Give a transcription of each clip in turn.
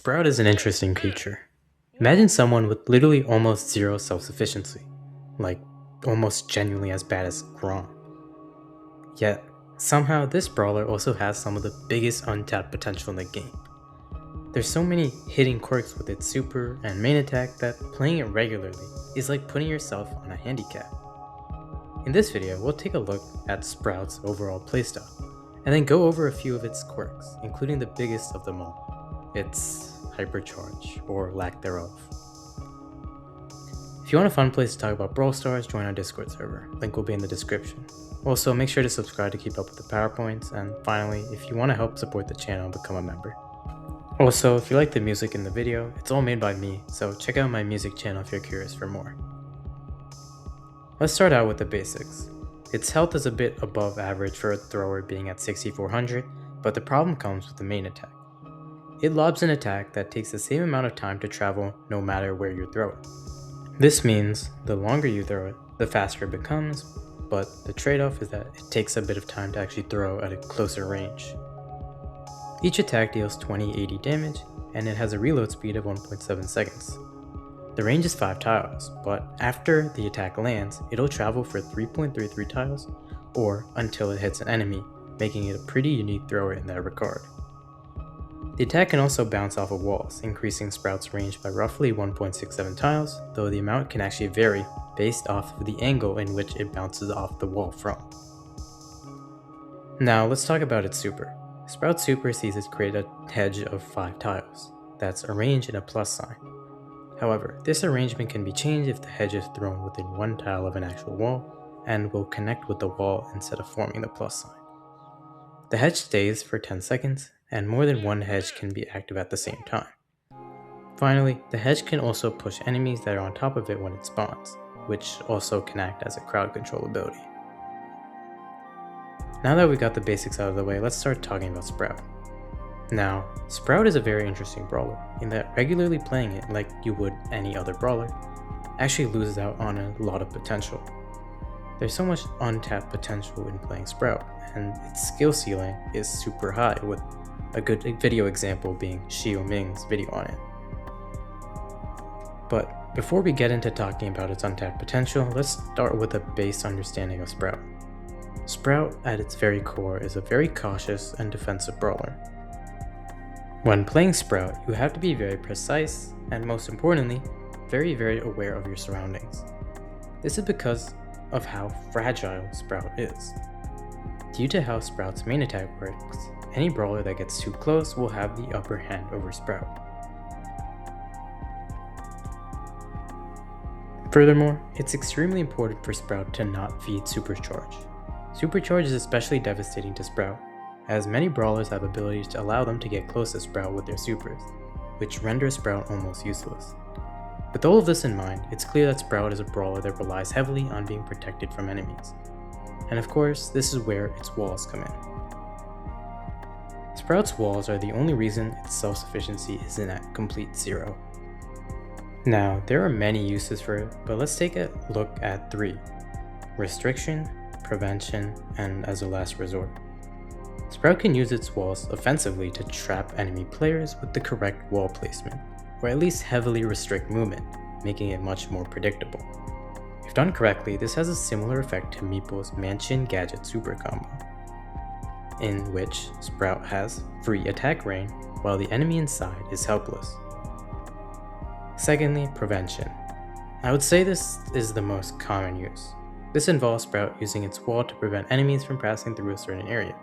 Sprout is an interesting creature. Imagine someone with literally almost zero self-sufficiency, like almost genuinely as bad as Grom. Yet, somehow this brawler also has some of the biggest untapped potential in the game. There's so many hidden quirks with its super and main attack that playing it regularly is like putting yourself on a handicap. In this video, we'll take a look at Sprout's overall playstyle, and then go over a few of its quirks, including the biggest of them all, its Hypercharge, or lack thereof. If you want a fun place to talk about Brawl Stars, join our Discord server, link will be in the description. Also, make sure to subscribe to keep up with the PowerPoints, and finally, if you want to help support the channel, become a member. Also, if you like the music in the video, it's all made by me, so check out my music channel if you're curious for more. Let's start out with the basics. Its health is a bit above average for a thrower being at 6400, but the problem comes with the main attack. It lobs an attack that takes the same amount of time to travel no matter where you throw it. This means the longer you throw it, the faster it becomes, but the trade-off is that it takes a bit of time to actually throw at a closer range. Each attack deals 20-80 damage, and it has a reload speed of 1.7 seconds. The range is 5 tiles, but after the attack lands, it'll travel for 3.33 tiles, or until it hits an enemy, making it a pretty unique thrower in that regard. The attack can also bounce off of walls, increasing Sprout's range by roughly 1.67 tiles, though the amount can actually vary based off of the angle in which it bounces off the wall from. Now let's talk about its super. Sprout's super sees it create a hedge of 5 tiles, that's arranged in a plus sign. However, this arrangement can be changed if the hedge is thrown within 1 tile of an actual wall, and will connect with the wall instead of forming the plus sign. The hedge stays for 10 seconds, and more than one hedge can be active at the same time. Finally, the hedge can also push enemies that are on top of it when it spawns, which also can act as a crowd control ability. Now that we got the basics out of the way, let's start talking about Sprout. Now, Sprout is a very interesting brawler, in that regularly playing it like you would any other brawler actually loses out on a lot of potential. There's so much untapped potential in playing Sprout, and its skill ceiling is super high, with a good video example being Xiao Ming's video on it. But before we get into talking about its untapped potential, let's start with a base understanding of Sprout. Sprout, at its very core, is a very cautious and defensive brawler. When playing Sprout, you have to be very precise, and most importantly, very aware of your surroundings. This is because of how fragile Sprout is. Due to how Sprout's main attack works, any brawler that gets too close will have the upper hand over Sprout. Furthermore, it's extremely important for Sprout to not feed Supercharge. Supercharge is especially devastating to Sprout, as many brawlers have abilities to allow them to get close to Sprout with their supers, which renders Sprout almost useless. With all of this in mind, it's clear that Sprout is a brawler that relies heavily on being protected from enemies. And of course, this is where its walls come in. Sprout's walls are the only reason its self-sufficiency isn't at complete zero. Now, there are many uses for it, but let's take a look at 3. Restriction, prevention, and as a last resort. Sprout can use its walls offensively to trap enemy players with the correct wall placement, or at least heavily restrict movement, making it much more predictable. If done correctly, this has a similar effect to Meeple's Mansion Gadget Super combo, in which Sprout has free attack range while the enemy inside is helpless. Secondly, prevention. I would say this is the most common use. This involves Sprout using its wall to prevent enemies from passing through a certain area,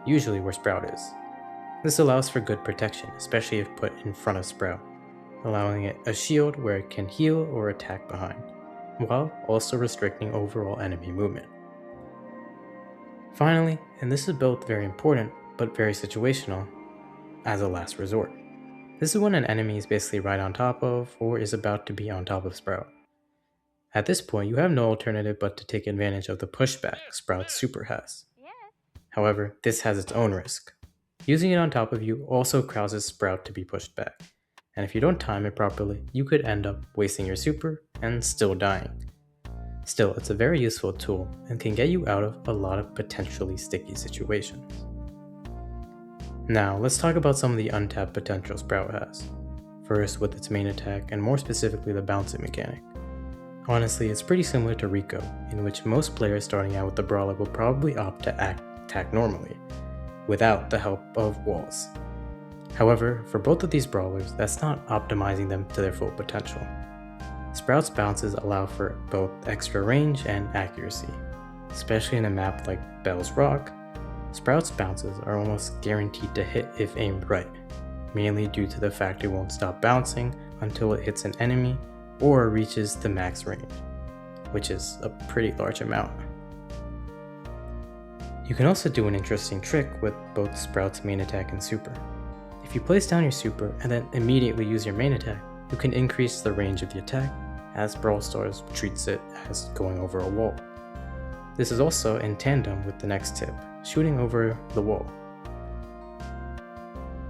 usually where Sprout is. This allows for good protection, especially if put in front of Sprout, allowing it a shield where it can heal or attack behind, while also restricting overall enemy movement. Finally, and this is both very important but very situational, as a last resort. This is when an enemy is basically right on top of or is about to be on top of Sprout. At this point, you have no alternative but to take advantage of the pushback Sprout's super has. However, this has its own risk. Using it on top of you also causes Sprout to be pushed back, and if you don't time it properly, you could end up wasting your super and still dying. Still, it's a very useful tool and can get you out of a lot of potentially sticky situations. Now, let's talk about some of the untapped potential Sprout has. First, with its main attack, and more specifically the bouncing mechanic. Honestly, it's pretty similar to Rico, in which most players starting out with the brawler will probably opt to attack normally, without the help of walls. However, for both of these brawlers, that's not optimizing them to their full potential. Sprout's bounces allow for both extra range and accuracy. Especially in a map like Bell's Rock, Sprout's bounces are almost guaranteed to hit if aimed right, mainly due to the fact it won't stop bouncing until it hits an enemy or reaches the max range, which is a pretty large amount. You can also do an interesting trick with both Sprout's main attack and super. If you place down your super and then immediately use your main attack, you can increase the range of the attack, as Brawl Stars treats it as going over a wall. This is also in tandem with the next tip, shooting over the wall.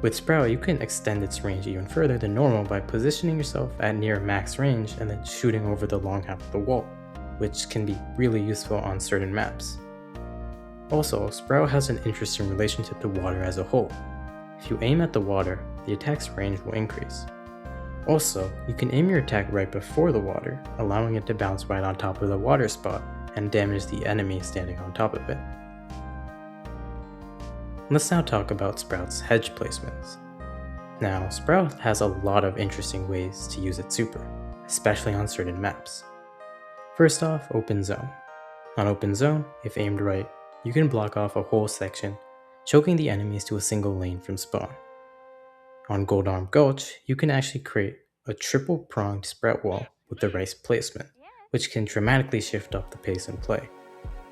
With Sprout, you can extend its range even further than normal by positioning yourself at near max range and then shooting over the long half of the wall, which can be really useful on certain maps. Also, Sprout has an interesting relationship to water as a whole. If you aim at the water, the attack's range will increase. Also, you can aim your attack right before the water, allowing it to bounce right on top of the water spot and damage the enemy standing on top of it. Let's now talk about Sprout's hedge placements. Now, Sprout has a lot of interesting ways to use its super, especially on certain maps. First off, Open Zone. On Open Zone, if aimed right, you can block off a whole section, choking the enemies to a single lane from spawn. On Gold Arm Gulch, you can actually create a triple-pronged Sprout wall with the right placement, which can dramatically shift up the pace in play,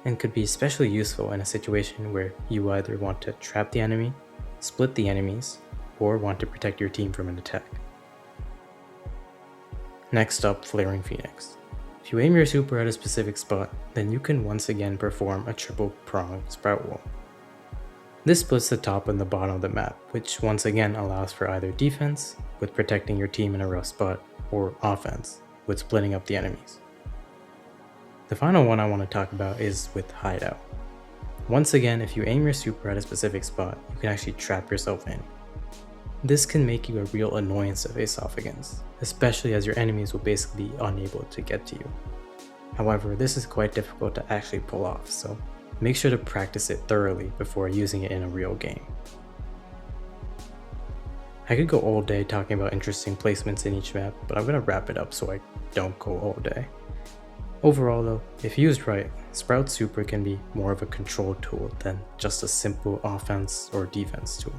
and could be especially useful in a situation where you either want to trap the enemy, split the enemies, or want to protect your team from an attack. Next up, Flaring Phoenix. If you aim your super at a specific spot, then you can once again perform a triple-pronged Sprout wall. This splits the top and the bottom of the map, which once again allows for either defense, with protecting your team in a rough spot, or offense, with splitting up the enemies. The final one I want to talk about is with Hideout. Once again, if you aim your super at a specific spot, you can actually trap yourself in. This can make you a real annoyance to face off against, especially as your enemies will basically be unable to get to you. However, this is quite difficult to actually pull off, so make sure to practice it thoroughly before using it in a real game. I could go all day talking about interesting placements in each map, but I'm going to wrap it up so I don't go all day. Overall though, if used right, Sprout Super can be more of a control tool than just a simple offense or defense tool.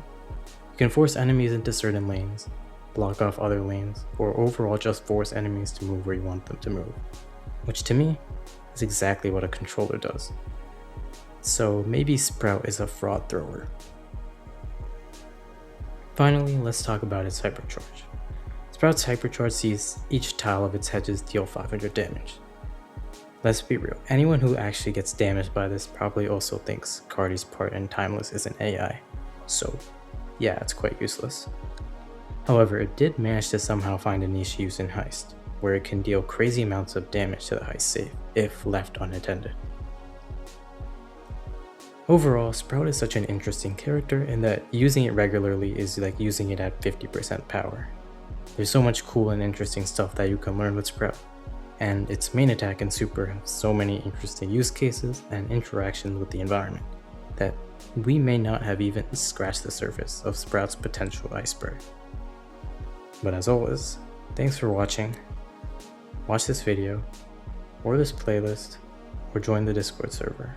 You can force enemies into certain lanes, block off other lanes, or overall just force enemies to move where you want them to move, which to me is exactly what a controller does. So maybe Sprout is a fraud thrower. Finally, let's talk about its Hypercharge. Sprout's Hypercharge sees each tile of its hedges deal 500 damage. Let's be real, anyone who actually gets damaged by this probably also thinks Cardi's part in Timeless is an AI, so yeah, it's quite useless. However, it did manage to somehow find a niche use in Heist, where it can deal crazy amounts of damage to the Heist safe, if left unattended. Overall, Sprout is such an interesting character in that using it regularly is like using it at 50% power. There's so much cool and interesting stuff that you can learn with Sprout, and its main attack and super have so many interesting use cases and interactions with the environment that we may not have even scratched the surface of Sprout's potential iceberg. But as always, thanks for watching. Watch this video, or this playlist, or join the Discord server.